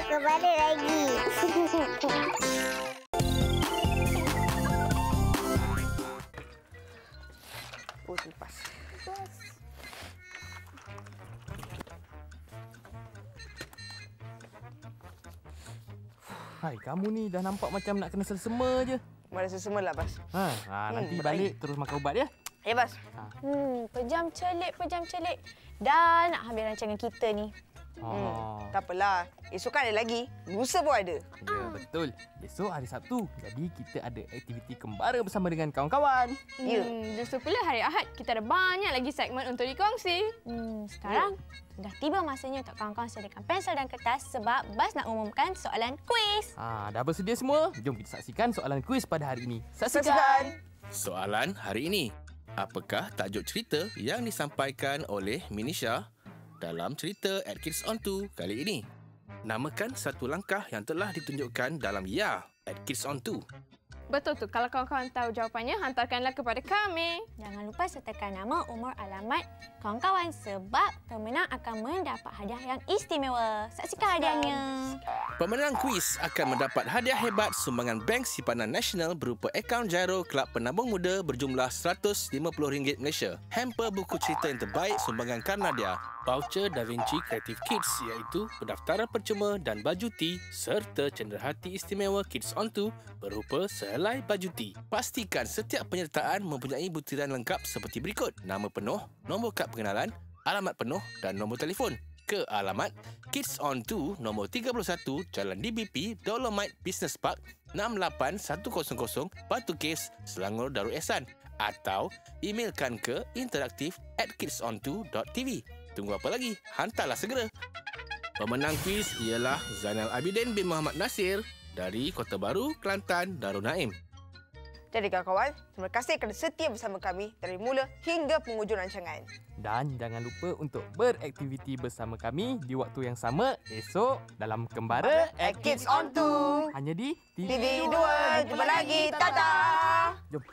kembali lagi. Lepas. Hai, kamu ni dah nampak macam nak kena selsema je. Mana sesama lah, Bas. Nanti berair. balik terus makan ubat ya. Ya, Bas. Pejam celik. Dah nak habis rancangan kita ni. Tak apalah. Esok kan ada lagi. Lusa pun ada. Ya, betul. Esok hari Sabtu. Jadi kita ada aktiviti kembara bersama dengan kawan-kawan. Ya. Lusa pula hari Ahad. Kita ada banyak lagi segmen untuk dikongsi. Sekarang sudah tiba masanya untuk kawan-kawan sediakan pensel dan kertas sebab Bas nak umumkan soalan kuis. Dah bersedia semua? Jom kita saksikan soalan kuis pada hari ini. Saksikan. Soalan hari ini. Apakah tajuk cerita yang disampaikan oleh Minisha dalam cerita at Kids on 2 kali ini? Namakan satu langkah yang telah ditunjukkan dalam Ya at Kids on 2. Betul tu. Kalau kawan-kawan tahu jawapannya, hantarkanlah kepada kami. Jangan lupa sertakan nama, umur, alamat kawan-kawan sebab pemenang akan mendapat hadiah yang istimewa. Saksikan hadiahnya. Pemenang kuis akan mendapat hadiah hebat sumbangan Bank Simpanan Nasional berupa akaun Giro Kelab Penabung Muda berjumlah RM150 Malaysia. Hamper buku cerita yang terbaik sumbangan Karnadia. Voucher Da Vinci Creative Kids iaitu pendaftaran percuma dan baju tea serta cenderahati istimewa Kids on 2 berupa sehelai baju tea. Pastikan setiap penyertaan mempunyai butiran lengkap seperti berikut. Nama penuh, nombor kad pengenalan, alamat penuh dan nombor telefon. Ke alamat Kids on 2 nombor 31 Jalan DBP Dolomite Business Park 68100 Batu Caves, Selangor Darul Ehsan atau emailkan ke interaktif@kidson2.tv. Tunggu apa lagi? Hantarlah segera. Pemenang kuis ialah Zainal Abidin bin Muhammad Nasir dari Kota Baru, Kelantan, Darul Naim. Jadi kawan-kawan, terima kasih kerana setia bersama kami dari mula hingga penghujung rancangan. Dan jangan lupa untuk beraktiviti bersama kami di waktu yang sama esok dalam Kembara At Kids on 2. hanya di TV2. Jumpa lagi. Tata. Jom.